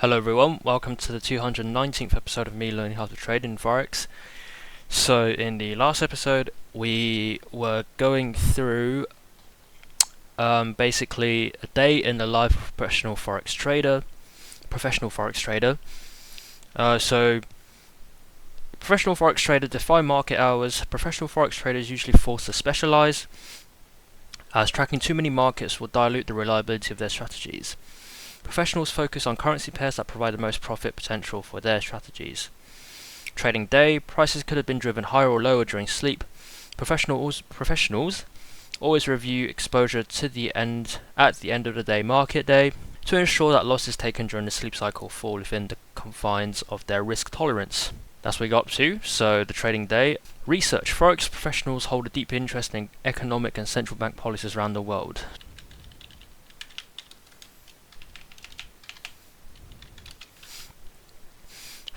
Hello everyone, welcome to the 219th episode of me learning how to trade in Forex. So in the last episode we were going through basically a day in the life of a professional Forex trader. So professional Forex trader define market hours. Professional Forex traders usually forced to specialize, as tracking too many markets will dilute the reliability of their strategies. Professionals focus on currency pairs that provide the most profit potential for their strategies. Trading day, prices could have been driven higher or lower during sleep. Professionals always review exposure to the end at the end of the day market day to ensure that losses taken during the sleep cycle fall within the confines of their risk tolerance. That's what we got up to. So the trading day. Research. Forex professionals hold a deep interest in economic and central bank policies around the world.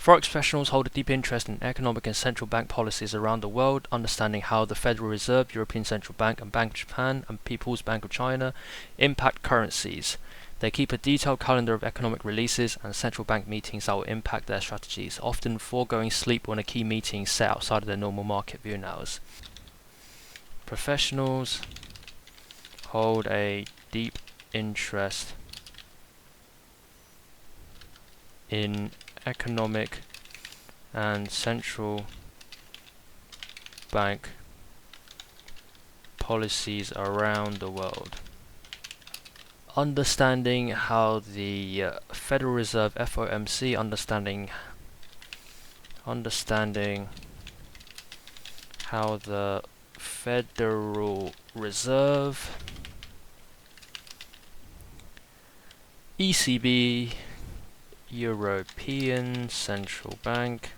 Forex professionals hold a deep interest in economic and central bank policies around the world, understanding how the Federal Reserve, European Central Bank, and Bank of Japan, and People's Bank of China impact currencies. They keep a detailed calendar of economic releases and central bank meetings that will impact their strategies, often foregoing sleep when a key meeting is set outside of their normal market viewing hours. Professionals hold a deep interest in economic and central bank policies around the world. Understanding how the Federal Reserve FOMC, understanding how the Federal Reserve, ECB, European Central Bank,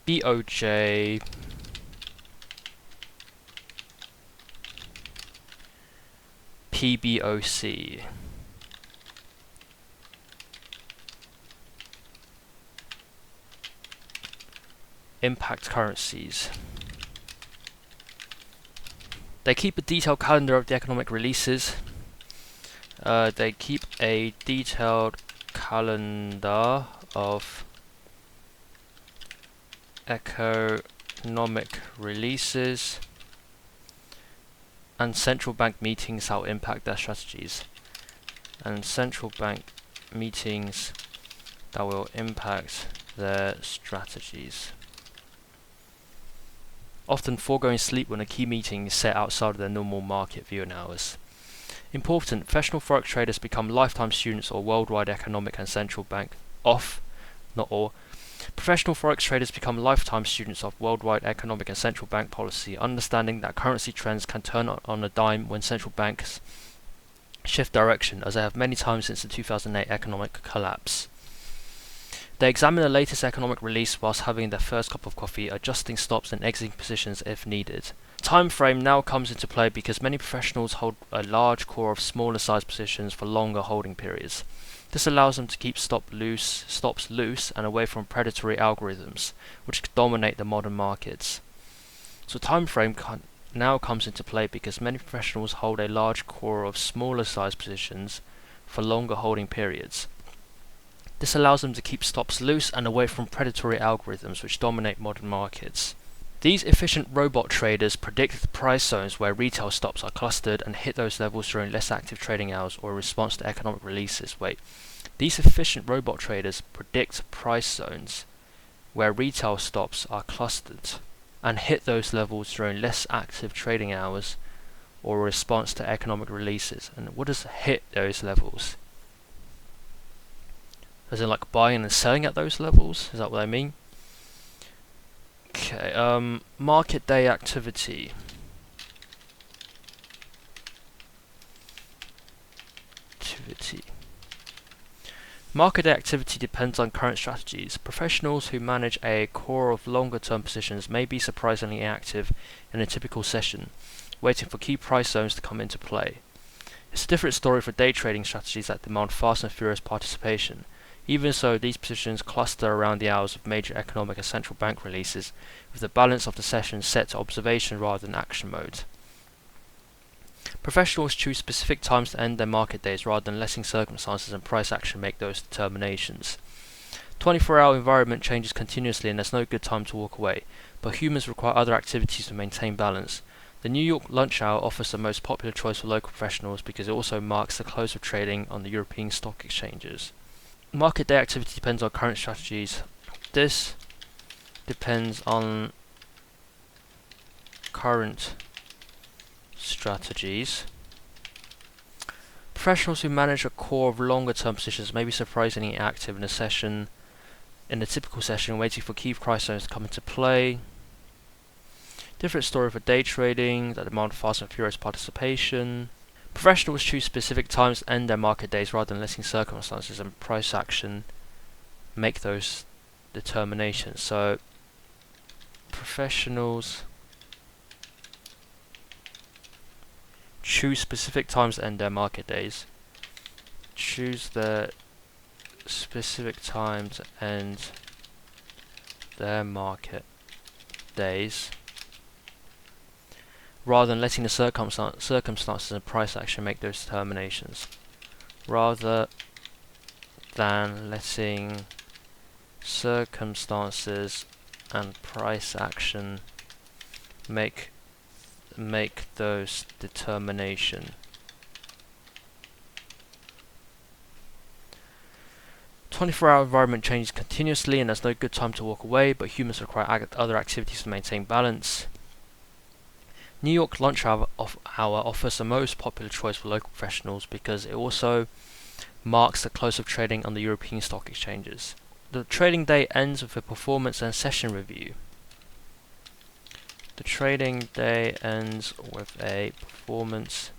BOJ, PBOC. Impact currencies. They keep a detailed calendar of the economic releases. They keep a detailed calendar of economic releases and central bank meetings that will impact their strategies. And central bank meetings that will impact their strategies. Often foregoing sleep when a key meeting is set outside of their normal market viewing hours. Important, professional Forex traders become lifetime students of worldwide economic and central bank Professional Forex traders become lifetime students of worldwide economic and central bank policy, understanding that currency trends can turn on a dime when central banks shift direction, as they have many times since the 2008 economic collapse. They examine the latest economic release whilst having their first cup of coffee, adjusting stops and exiting positions if needed. Time frame now comes into play because many professionals hold a large core of smaller size positions for longer holding periods. This allows them to keep stops loose and away from predatory algorithms, which dominate the modern markets. So time frame now comes into play because many professionals hold a large core of smaller size positions for longer holding periods. This allows them to keep stops loose and away from predatory algorithms which dominate modern markets. These efficient robot traders predict the price zones where retail stops are clustered and hit those levels during less active trading hours or in response to economic releases. These efficient robot traders predict price zones where retail stops are clustered and hit those levels during less active trading hours or in response to economic releases. And what does hit those levels? As in like buying and selling at those levels? Is that what I mean? Okay, market day activity. Market day activity depends on current strategies. Professionals who manage a core of longer term positions may be surprisingly active in a typical session, waiting for key price zones to come into play. It's a different story for day trading strategies that demand fast and furious participation. Even so, these positions cluster around the hours of major economic and central bank releases, with the balance of the session set to observation rather than action mode. Professionals choose specific times to end their market days rather than letting circumstances and price action make those determinations. 24-hour environment changes continuously and there's no good time to walk away, but humans require other activities to maintain balance. The New York lunch hour offers the most popular choice for local professionals because it also marks the close of trading on the European stock exchanges. Market day activity depends on current strategies. This depends on current strategies. Professionals who manage a core of longer term positions may be surprisingly active in a typical session, waiting for key price zones to come into play. Different story for day trading that demand fast and furious participation. Professionals choose specific times to end their market days rather than letting circumstances and price action make those determinations. So professionals choose specific times to end their market days. Choose the specific time to end their market days rather than letting the circumstances and price action make those determinations. Rather than letting circumstances and price action make those determinations. 24-hour environment changes continuously and there's no good time to walk away, but humans require other activities to maintain balance. New York lunch hour offers the most popular choice for local professionals because it also marks the close of trading on the European stock exchanges. The trading day ends with a performance and session review. The trading day ends with a performance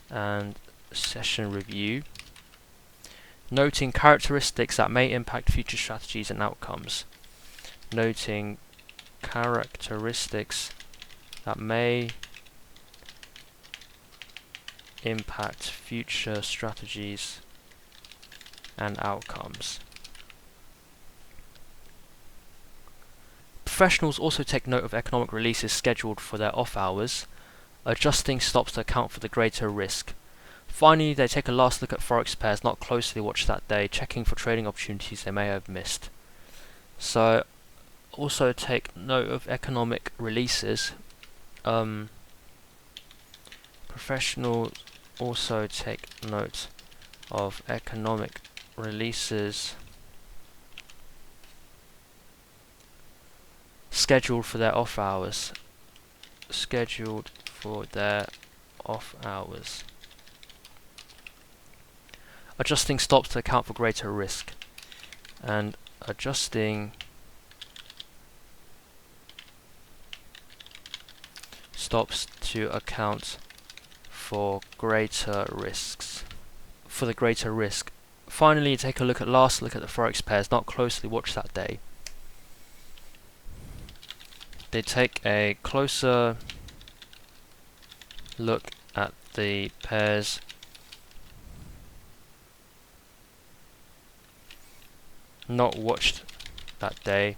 and session review, noting characteristics that may impact future strategies and outcomes. Noting characteristics that may impact future strategies and outcomes. Professionals also take note of economic releases scheduled for their off hours, adjusting stops to account for the greater risk. Finally, they take a last look at Forex pairs not closely watched that day, checking for trading opportunities they may have missed. So, also take note of economic releases. Professionals also take note of economic releases scheduled for their off hours. Adjusting stops to account for greater risk. And adjusting stops to account for greater risks. For the greater risk. Finally, take a last look at the Forex pairs not closely watched that day. They take a closer look at the pairs not watched that day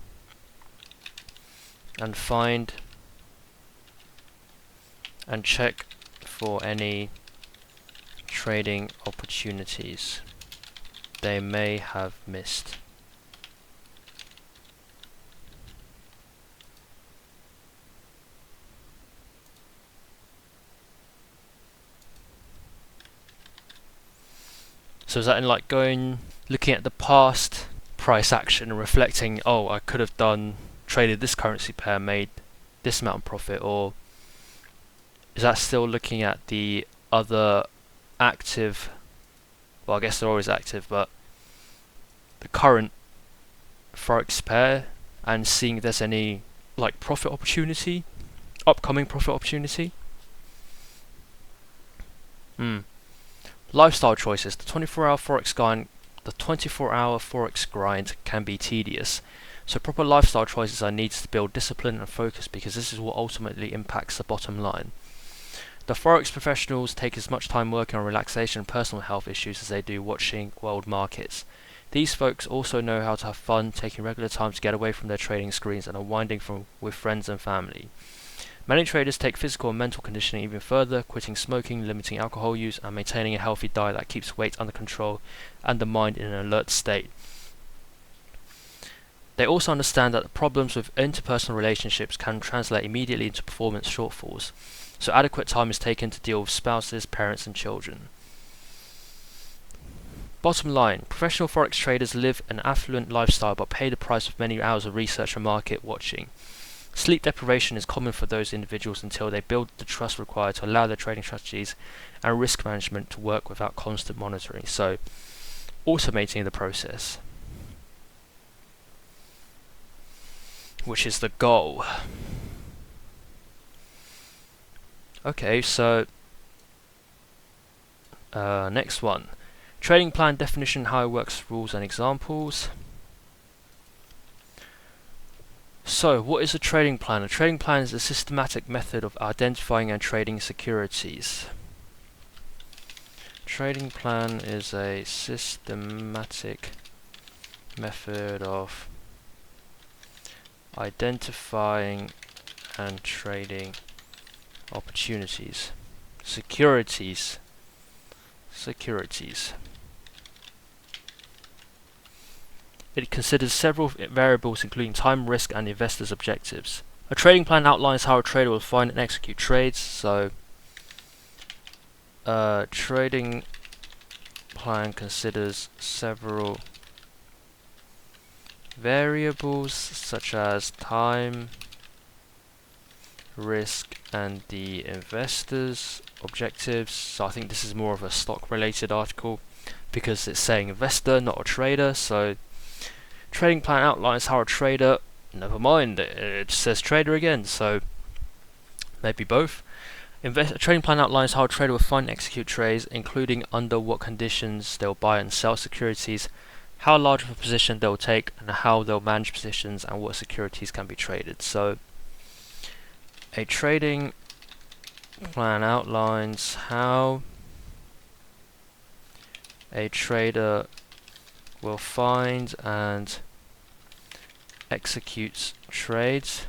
and find and check for any trading opportunities they may have missed. So is that in like looking at the past price action and reflecting, oh, I could have traded this currency pair, made this amount of profit, or is that still looking at the other active, well I guess they're always active, but the current Forex pair and seeing if there's any like profit opportunity, upcoming profit opportunity? Lifestyle choices. The 24-hour Forex grind can be tedious, so proper lifestyle choices are needed to build discipline and focus because this is what ultimately impacts the bottom line. The Forex professionals take as much time working on relaxation and personal health issues as they do watching world markets. These folks also know how to have fun, taking regular time to get away from their trading screens and unwinding with friends and family. Many traders take physical and mental conditioning even further, quitting smoking, limiting alcohol use, and maintaining a healthy diet that keeps weight under control and the mind in an alert state. They also understand that the problems with interpersonal relationships can translate immediately into performance shortfalls, so adequate time is taken to deal with spouses, parents, and children. Bottom line, professional Forex traders live an affluent lifestyle but pay the price of many hours of research and market watching. Sleep deprivation is common for those individuals until they build the trust required to allow their trading strategies and risk management to work without constant monitoring. So, automating the process, which is the goal. Okay, so next one. Trading plan definition, how it works, rules and examples. So, what is a trading plan? A trading plan is a systematic method of identifying and trading securities. Trading plan is a systematic method of identifying and trading opportunities. Securities. It considers several variables including time, risk, and investor's objectives. A trading plan outlines how a trader will find and execute trades. So, a trading plan considers several variables such as time, risk, and the investor's objectives. So I think this is more of a stock related article because it's saying investor, not a trader. So trading plan outlines how a trader, never mind, it says trader again, so maybe both. A trading plan outlines how a trader will find and execute trades, including under what conditions they'll buy and sell securities, how large of a position they'll take, and how they'll manage positions and what securities can be traded. So a trading plan outlines how a trader will find and execute trades,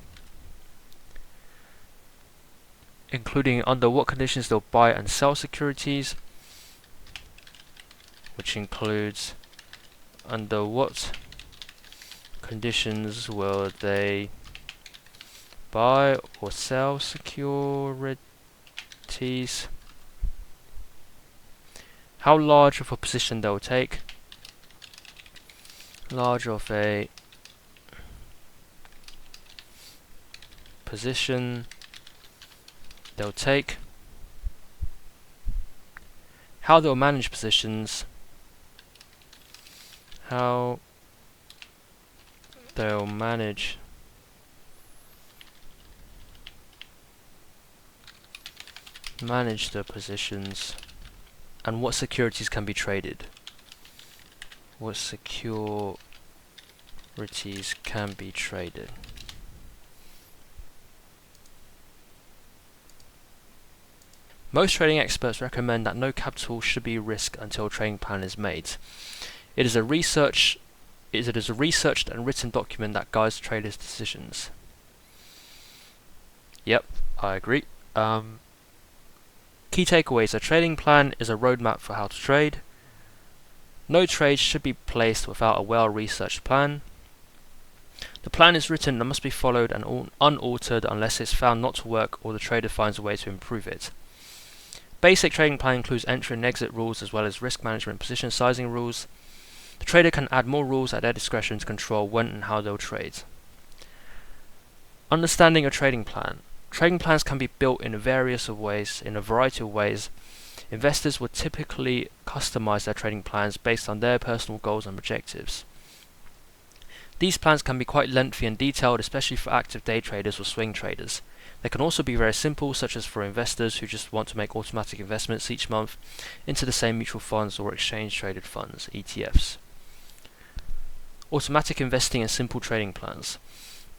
including under what conditions they'll buy and sell securities, which includes under what conditions will they buy or sell securities, how large of a position they'll take, large of a position they'll take, how they'll manage positions, how they'll manage the positions, and what securities can be traded. What securities can be traded. Most trading experts recommend that no capital should be risked until a trading plan is made. It is a researched and written document that guides traders' decisions. Yep, I agree. Key takeaways: a trading plan is a roadmap for how to trade. No trade should be placed without a well-researched plan. The plan is written and must be followed and unaltered unless it's found not to work or the trader finds a way to improve it. Basic trading plan includes entry and exit rules as well as risk management and position sizing rules. The trader can add more rules at their discretion to control when and how they'll trade. Understanding a trading plan. Trading plans can be built in a variety of ways. Investors would typically customize their trading plans based on their personal goals and objectives. These plans can be quite lengthy and detailed, especially for active day traders or swing traders. They can also be very simple, such as for investors who just want to make automatic investments each month into the same mutual funds or exchange traded funds, ETFs. Automatic investing and simple trading plans.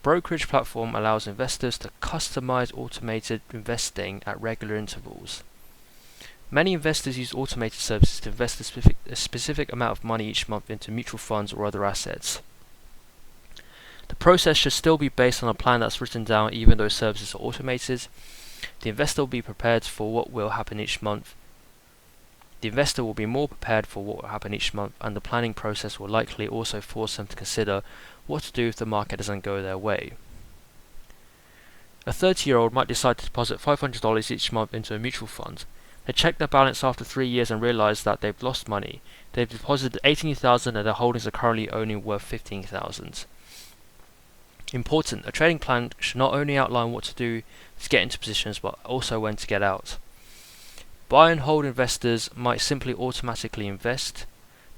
Brokerage platform allows investors to customize automated investing at regular intervals. Many investors use automated services to invest a specific amount of money each month into mutual funds or other assets. The process should still be based on a plan that's written down even though services are automated. The investor will be prepared for what will happen each month. The investor will be more prepared for what will happen each month, and the planning process will likely also force them to consider what to do if the market doesn't go their way. A 30-year-old might decide to deposit $500 each month into a mutual fund. They check their balance after 3 years and realize that they've lost money. They've deposited $18,000 and their holdings are currently only worth $15,000. Important, a trading plan should not only outline what to do to get into positions, but also when to get out. Buy and hold investors might simply automatically invest.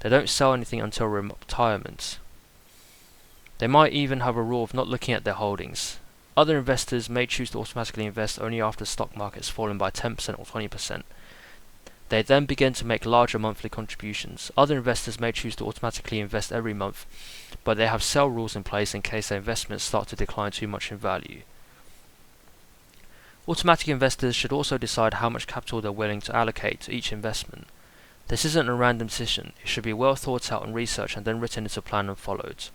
They don't sell anything until retirement. They might even have a rule of not looking at their holdings. Other investors may choose to automatically invest only after the stock market has fallen by 10% or 20%. They then begin to make larger monthly contributions. Other investors may choose to automatically invest every month, but they have sell rules in place in case their investments start to decline too much in value. Automatic investors should also decide how much capital they're willing to allocate to each investment. This isn't a random decision. It should be well thought out and researched and then written into a plan and followed.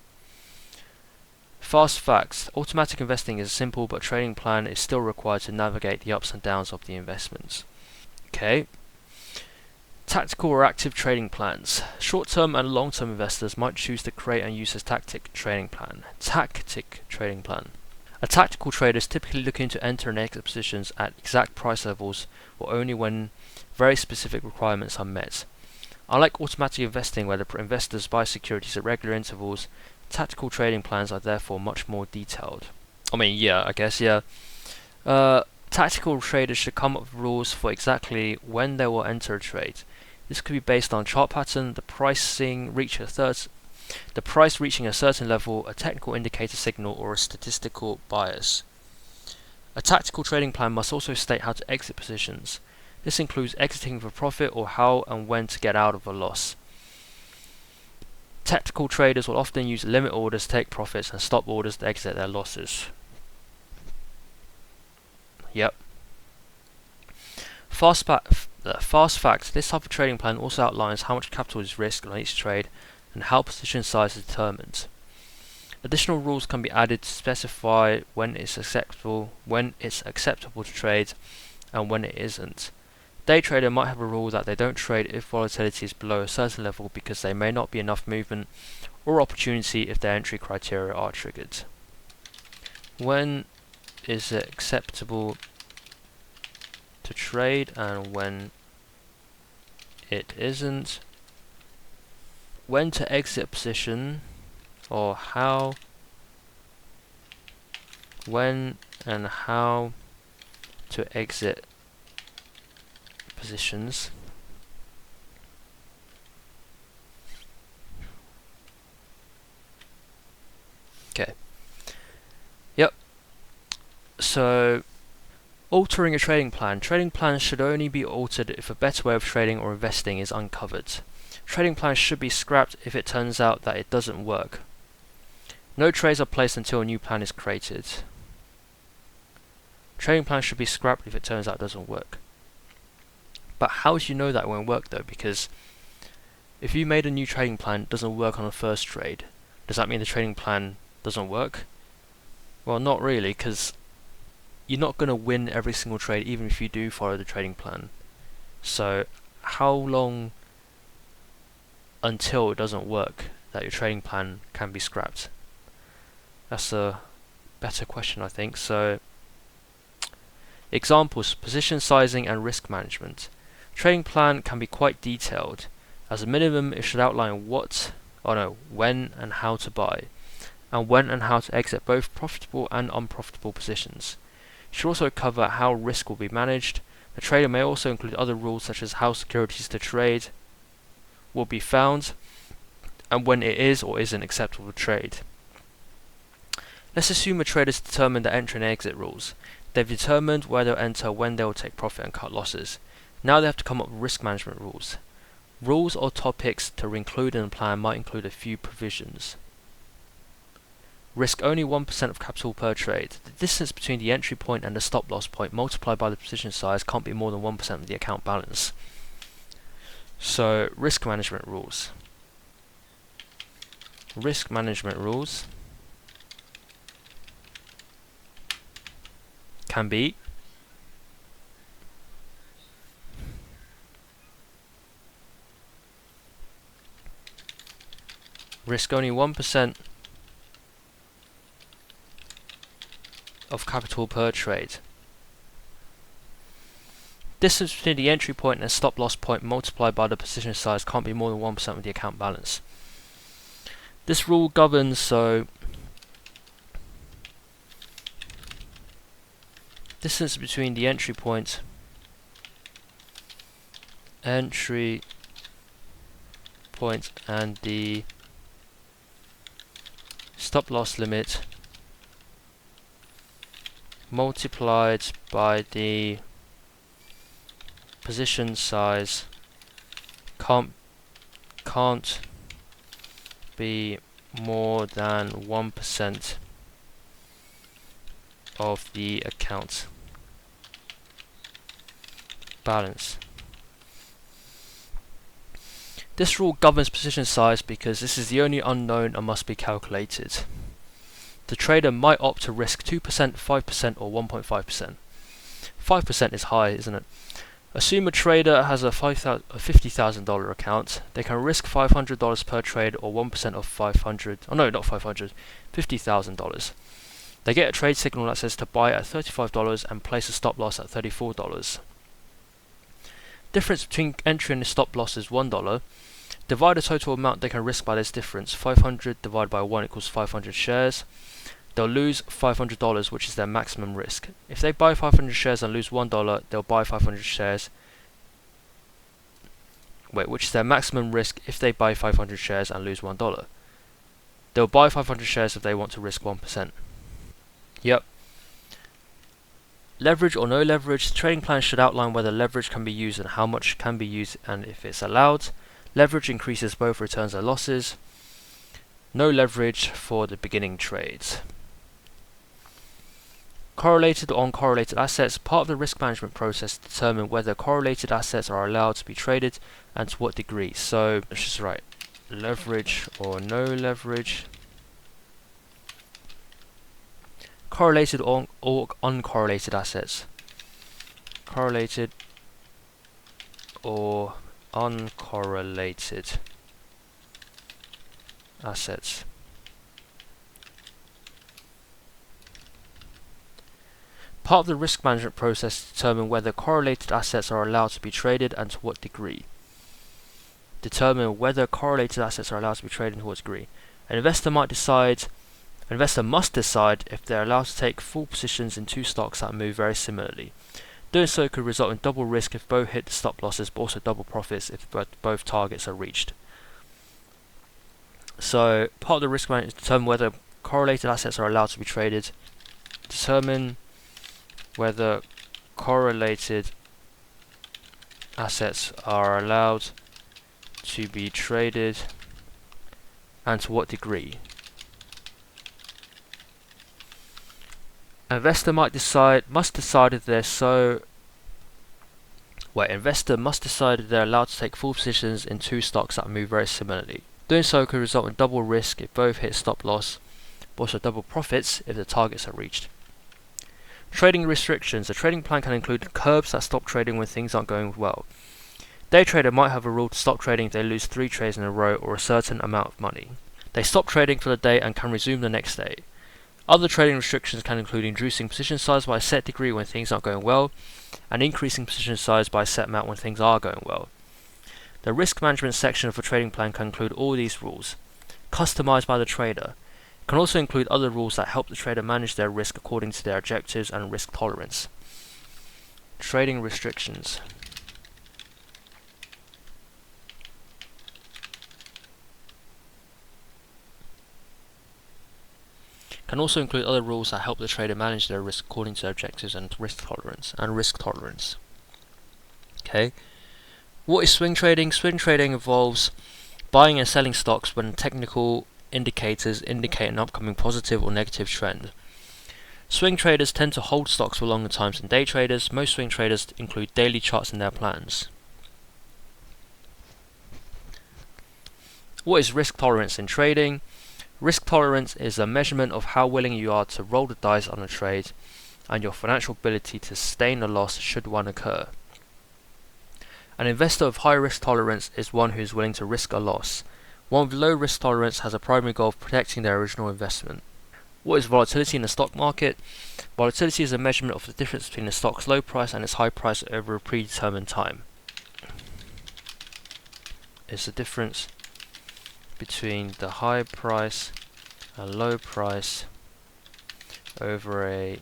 Fast facts. Automatic investing is simple, but a trading plan is still required to navigate the ups and downs of the investments. Okay. Tactical or active trading plans. Short-term and long-term investors might choose to create and use a tactic trading plan. A tactical trader is typically looking to enter and exit positions at exact price levels or only when very specific requirements are met. Unlike automatic investing where the investors buy securities at regular intervals, tactical trading plans are therefore much more detailed. Tactical traders should come up with rules for exactly when they will enter a trade. This could be based on chart pattern, the price reaching a certain level, a technical indicator signal, or a statistical bias. A tactical trading plan must also state how to exit positions. This includes exiting for profit or how and when to get out of a loss. Tactical traders will often use limit orders to take profits and stop orders to exit their losses. Yep. Fast fact, this type of trading plan also outlines how much capital is risked on each trade and how position size is determined. Additional rules can be added to specify when it's acceptable to trade and when it isn't. Day trader might have a rule that they don't trade if volatility is below a certain level because there may not be enough movement or opportunity if their entry criteria are triggered. When is it acceptable to trade and when it isn't? When to exit position or how, when and how to exit positions. Okay. Yep. So, altering a trading plan. Trading plans should only be altered if a better way of trading or investing is uncovered. Trading plans should be scrapped if it turns out that it doesn't work. No trades are placed until a new plan is created. Trading plans should be scrapped if it turns out it doesn't work. But how do you know that it won't work though? Because if you made a new trading plan that doesn't work on the first trade, does that mean the trading plan doesn't work? Well, not really, because you're not going to win every single trade even if you do follow the trading plan. So how long until it doesn't work that your trading plan can be scrapped? That's a better question, I think. So examples: position sizing and risk management. Trading plan can be quite detailed. As a minimum, it should outline when and how to buy, and when and how to exit both profitable and unprofitable positions. It should also cover how risk will be managed. The trader may also include other rules such as how securities to trade will be found, and when it is or isn't acceptable to trade. Let's assume a trader has determined the entry and exit rules. They've determined where they'll enter, when they'll take profit and cut losses. Now they have to come up with risk management rules. Rules or topics to include in a plan might include a few provisions. Risk only 1% of capital per trade. The distance between the entry point and the stop loss point multiplied by the position size can't be more than 1% of the account balance. So, risk management rules. Risk management rules. can be risk only 1% of capital per trade. Distance between the entry point and stop loss point multiplied by the position size can't be more than 1% of the account balance. This rule governs distance between the entry point and the stop loss limit multiplied by the position size can't be more than 1% of the account balance. This rule governs position size because this is the only unknown and must be calculated. The trader might opt to risk 2%, 5% or 1.5%. 5% is high, isn't it? Assume a trader has a $50,000 account. They can risk $500 per trade or 1% of $50,000. They get a trade signal that says to buy at $35 and place a stop loss at $34. Difference between entry and the stop loss is $1. Divide the total amount they can risk by this difference. 500 divided by 1 equals 500 shares. They'll lose $500, which is their maximum risk. If they buy 500 shares and lose $1, they'll buy 500 shares. Which is their maximum risk if they buy 500 shares and lose $1. They'll buy 500 shares if they want to risk 1%. Yep. Leverage or no leverage. The trading plan should outline whether leverage can be used and how much can be used and if it's allowed. Leverage increases both returns and losses. No leverage for the beginning trades. Correlated or uncorrelated assets. Part of the risk management process to determine whether correlated assets are allowed to be traded and to what degree. So let's just write leverage or no leverage. Correlated or uncorrelated assets. Correlated or uncorrelated assets. Part of the risk management process to determine whether correlated assets are allowed to be traded and to what degree. Determine whether correlated assets are allowed to be traded and to what degree. An investor must decide if they're allowed to take full positions in two stocks that move very similarly. Doing so could result in double risk if both hit the stop losses, but also double profits if both targets are reached. So, part of the risk management is to determine whether correlated assets are allowed to be traded. Determine whether correlated assets are allowed to be traded and to what degree. Investor must decide if investor must decide if they're allowed to take full positions in two stocks that move very similarly. Doing so could result in double risk if both hit stop loss, but also double profits if the targets are reached. Trading restrictions. A trading plan can include curbs that stop trading when things aren't going well. Day trader might have a rule to stop trading if they lose 3 trades in a row or a certain amount of money. They stop trading for the day and can resume the next day. Other trading restrictions can include reducing position size by a set degree when things aren't going well, and increasing position size by a set amount when things are going well. The risk management section of a trading plan can include all these rules, customized by the trader. It can also include other rules that help the trader manage their risk according to their objectives and risk tolerance. Trading restrictions. Can also include other rules that help the trader manage their risk according to their objectives and risk tolerance. Okay. What is swing trading? Swing trading involves buying and selling stocks when technical indicators indicate an upcoming positive or negative trend. Swing traders tend to hold stocks for longer times than day traders. Most swing traders include daily charts in their plans. What is risk tolerance in trading? Risk tolerance is a measurement of how willing you are to roll the dice on a trade and your financial ability to sustain a loss should one occur. An investor of high risk tolerance is one who is willing to risk a loss. One with low risk tolerance has a primary goal of protecting their original investment. What is volatility in the stock market? Volatility is a measurement of the difference between a stock's low price and its high price over a predetermined time. It's the difference between the high price and low price over a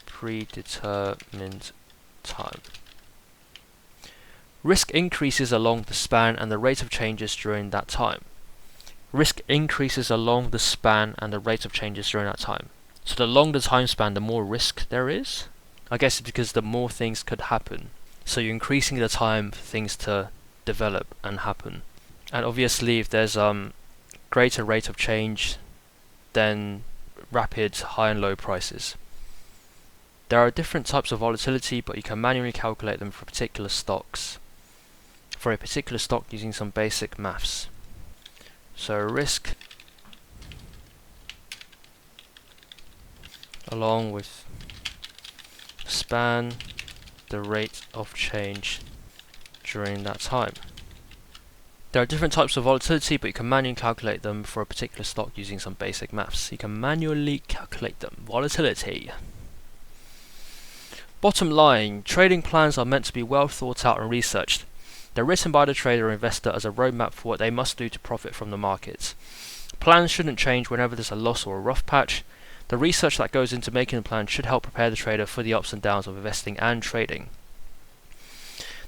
predetermined time. Risk increases along the span and the rate of changes during that time. Risk increases along the span and the rate of changes during that time. So the longer the time span, the more risk there is. I guess it's because the more things could happen. So you're increasing the time for things to develop and happen. And obviously if there's greater rate of change, then rapid high and low prices. There are different types of volatility, but you can manually calculate them for particular stocks. For a particular stock using some basic maths. So risk along with span, the rate of change during that time. There are different types of volatility, but you can manually calculate them for a particular stock using some basic maths. You can manually calculate them. Volatility. Bottom line, trading plans are meant to be well thought out and researched. They're written by the trader or investor as a roadmap for what they must do to profit from the markets. Plans shouldn't change whenever there's a loss or a rough patch. The research that goes into making a plan should help prepare the trader for the ups and downs of investing and trading.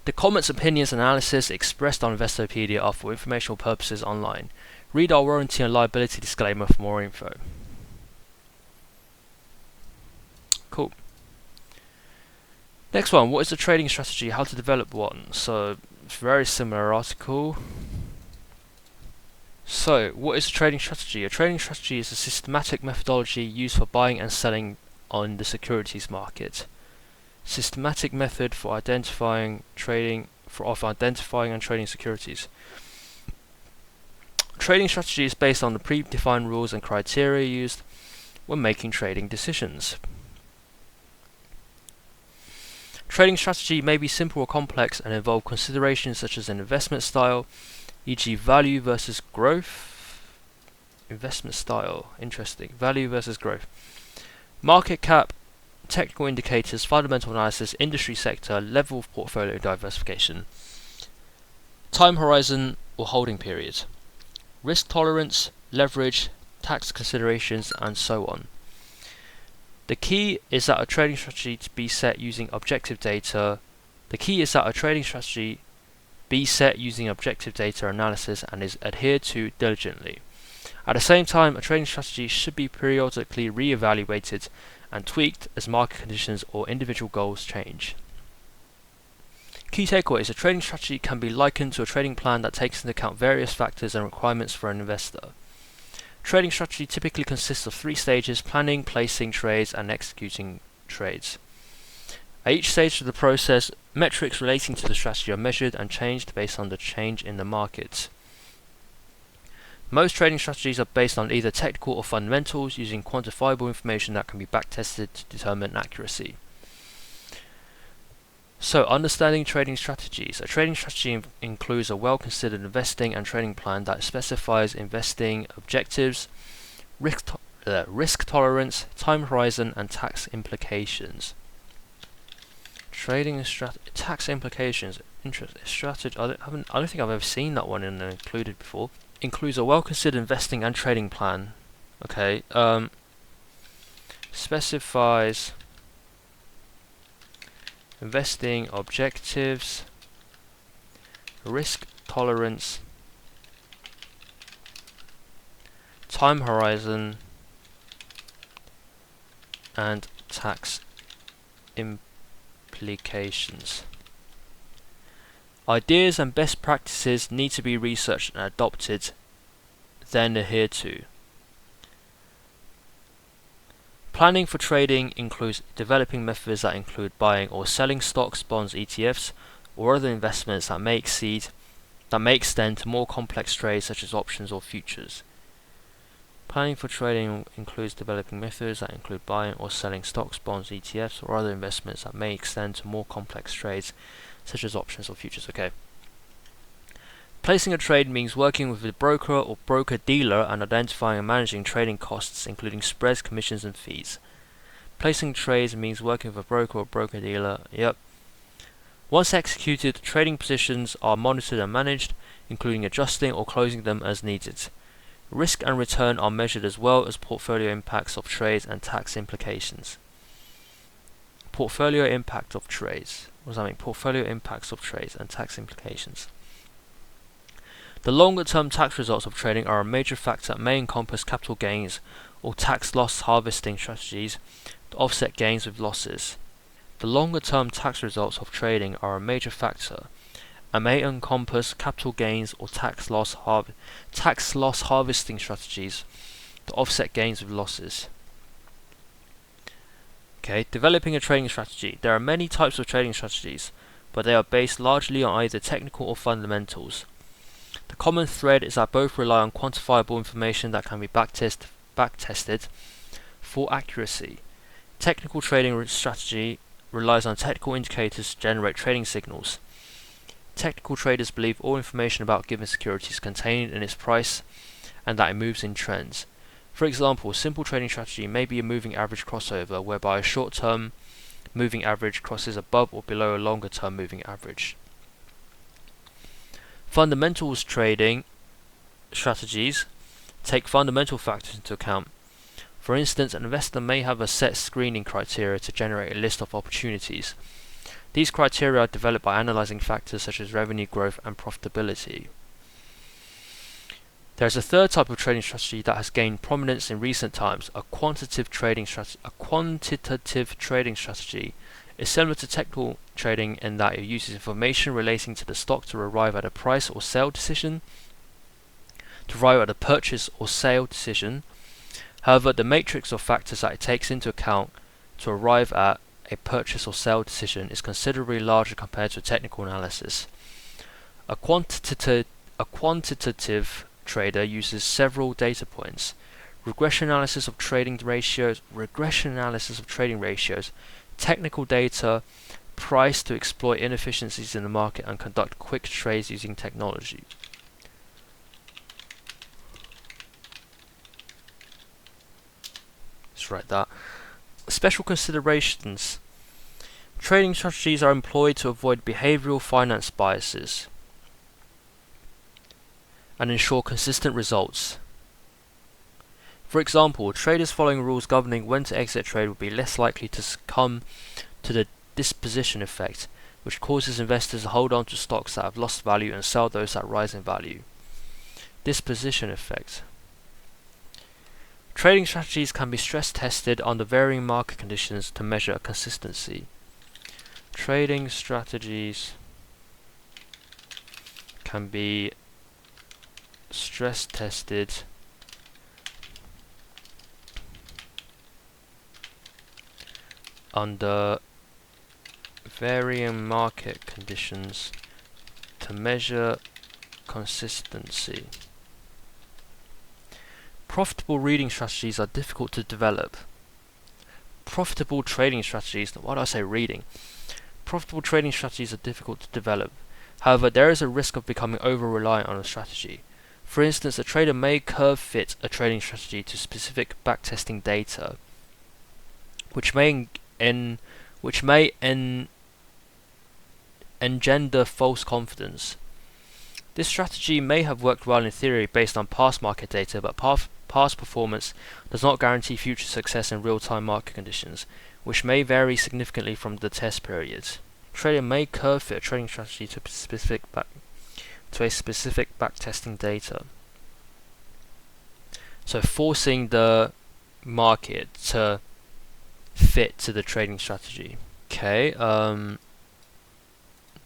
The comments, opinions, and analysis expressed on Investopedia are for informational purposes online. Read our warranty and liability disclaimer for more info. Cool. Next one, what is the trading strategy? How to develop one? So, very similar article. So, what is a trading strategy? A trading strategy is a systematic methodology used for buying and selling on the securities market. Systematic method for identifying and trading securities. Trading strategy is based on the predefined rules and criteria used when making trading decisions. Trading strategy may be simple or complex and involve considerations such as an investment style, e.g. value versus growth. Investment style, interesting. Value versus growth. Market cap, technical indicators, fundamental analysis, industry sector, level of portfolio diversification. Time horizon or holding period. Risk tolerance, leverage, tax considerations, and so on. The key is that a trading strategy to be set using objective data. The key is that a trading strategy be set using objective data analysis and is adhered to diligently. At the same time, a trading strategy should be periodically re-evaluated and tweaked as market conditions or individual goals change. Key takeaways: a trading strategy can be likened to a trading plan that takes into account various factors and requirements for an investor. Trading strategy typically consists of 3 stages: planning, placing trades, and executing trades. At each stage of the process, metrics relating to the strategy are measured and changed based on the change in the market. Most trading strategies are based on either technical or fundamentals, using quantifiable information that can be backtested to determine accuracy. So, understanding trading strategies. A trading strategy includes a well-considered investing and trading plan that specifies investing objectives, risk tolerance, time horizon, and tax implications. Tax implications. Interesting. Strategy. I don't think I've ever seen that one included before. Includes a well-considered investing and trading plan. Okay. Specifies investing objectives, risk tolerance, time horizon, and tax implications. Ideas and best practices need to be researched and adopted, then adhered to. Planning for trading includes developing methods that include buying or selling stocks, bonds, ETFs, or other investments that may extend to more complex trades such as options or futures. Planning for trading includes developing methods that include buying or selling stocks, bonds, ETFs, or other investments that may extend to more complex trades, such as options or futures. Okay. Placing a trade means working with a broker or broker-dealer and identifying and managing trading costs, including spreads, commissions, and fees. Placing trades means working with a broker or broker-dealer. Yep. Once executed, trading positions are monitored and managed, including adjusting or closing them as needed. Risk and return are measured as well as portfolio impacts of trades and tax implications. Portfolio impact of trades. What does that mean? Portfolio impacts of trades and tax implications. The longer-term tax results of trading are a major factor that may encompass capital gains or tax loss harvesting strategies to offset gains with losses. The longer-term tax results of trading are a major factor and may encompass capital gains or tax loss harvesting strategies to offset gains with losses. Okay, developing a trading strategy. There are many types of trading strategies, but they are based largely on either technical or fundamentals. The common thread is that both rely on quantifiable information that can be back-tested for accuracy. Technical trading strategy relies on technical indicators to generate trading signals. Technical traders believe all information about given security is contained in its price and that it moves in trends. For example, a simple trading strategy may be a moving average crossover, whereby a short-term moving average crosses above or below a longer-term moving average. Fundamentals trading strategies take fundamental factors into account. For instance, an investor may have a set screening criteria to generate a list of opportunities. These criteria are developed by analyzing factors such as revenue growth and profitability. There is a third type of trading strategy that has gained prominence in recent times. A quantitative trading strategy is similar to technical trading in that it uses information relating to the stock to arrive at a price or sale decision, to arrive at a purchase or sale decision. However, the matrix of factors that it takes into account to arrive at a purchase or sale decision is considerably larger compared to a technical analysis. A quantitative trader uses several data points: regression analysis of trading ratios, technical data, price to exploit inefficiencies in the market and conduct quick trades using technology. Let's write that. Special considerations. Trading strategies are employed to avoid behavioral finance biases and ensure consistent results. For example, traders following rules governing when to exit trade would be less likely to succumb to the disposition effect, which causes investors to hold on to stocks that have lost value and sell those that rise in value. Disposition effect. Trading strategies can be stress tested under varying market conditions to measure consistency. Trading strategies can be stress tested under varying market conditions to measure consistency. Profitable reading strategies are difficult to develop. Profitable trading strategies, why do I say reading? Profitable trading strategies are difficult to develop. However, there is a risk of becoming over-reliant on a strategy. For instance, a trader may curve fit a trading strategy to specific backtesting data, which may engender false confidence. This strategy may have worked well in theory based on past market data, but past performance does not guarantee future success in real-time market conditions, which may vary significantly from the test periods. Trader may curve fit a trading strategy to a specific backtesting data. So forcing the market to fit to the trading strategy. Okay,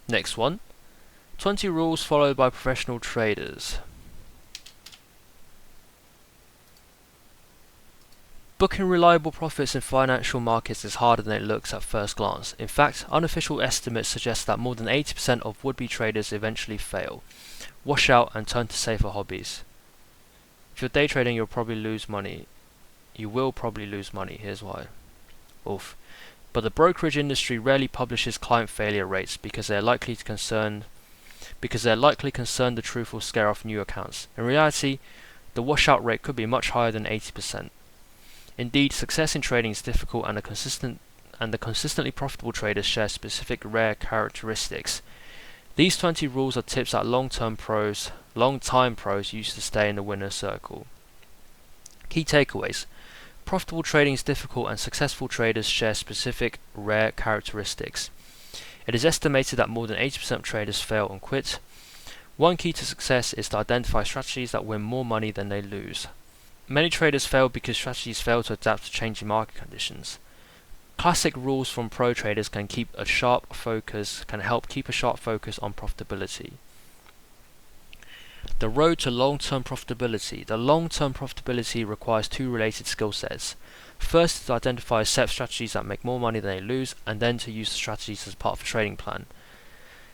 next one. 20 rules followed by professional traders. Booking reliable profits in financial markets is harder than it looks at first glance. In fact, unofficial estimates suggest that more than 80% of would-be traders eventually fail, wash out and turn to safer hobbies. If you're day trading, you'll probably lose money. You will probably lose money. Here's why. Oof. But the brokerage industry rarely publishes client failure rates because they're likely concerned the truth will scare off new accounts. In reality, the washout rate could be much higher than 80%. Indeed, success in trading is difficult, and the consistently profitable traders share specific rare characteristics. These 20 rules are tips that long-time pros use to stay in the winner's circle. Key takeaways. Profitable trading is difficult, and successful traders share specific rare characteristics. It is estimated that more than 80% of traders fail and quit. One key to success is to identify strategies that win more money than they lose. Many traders fail because strategies fail to adapt to changing market conditions. Classic rules from pro traders can help keep a sharp focus on profitability. The road to long-term profitability. The long-term profitability requires two related skill sets. First is to identify a set of strategies that make more money than they lose, and then to use the strategies as part of a trading plan.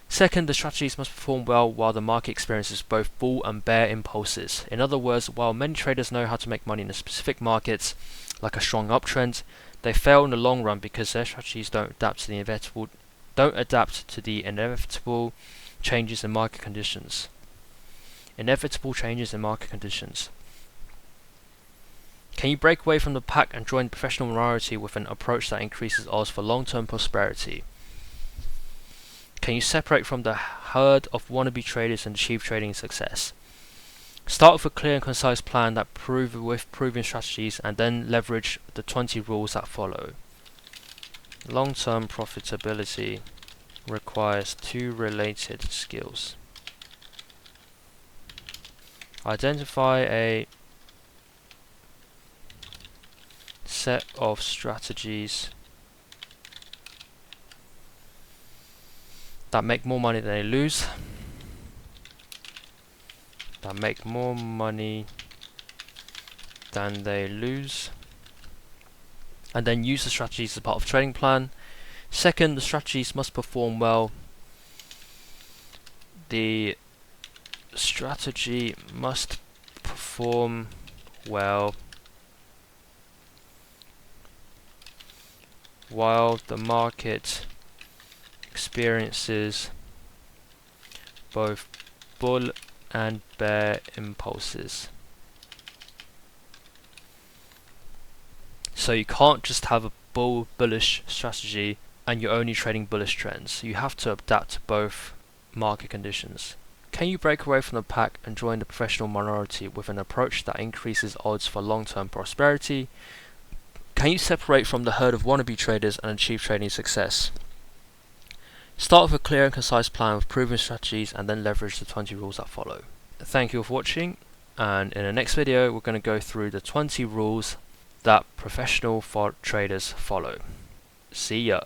Second, the strategies must perform well while the market experiences both bull and bear impulses. In other words, while many traders know how to make money in a specific market, like a strong uptrend, they fail in the long run because their strategies don't adapt to the inevitable changes in market conditions. Can you break away from the pack and join the professional minority with an approach that increases odds for long-term prosperity? Can you separate from the herd of wannabe traders and achieve trading success? Start with a clear and concise plan with proven strategies, and then leverage the 20 rules that follow. Long-term profitability requires two related skills. Identify a set of strategies that make more money than they lose. And then use the strategies as part of a trading plan. Second, the strategies must perform well. The strategy must perform well while the market experiences both bull and bear impulses. So you can't just have a bullish strategy and you're only trading bullish trends. You have to adapt to both market conditions. Can you break away from the pack and join the professional minority with an approach that increases odds for long-term prosperity? Can you separate from the herd of wannabe traders and achieve trading success? Start with a clear and concise plan with proven strategies, and then leverage the 20 rules that follow. Thank you all for watching, and in the next video we're going to go through the 20 rules that professional traders follow. See ya!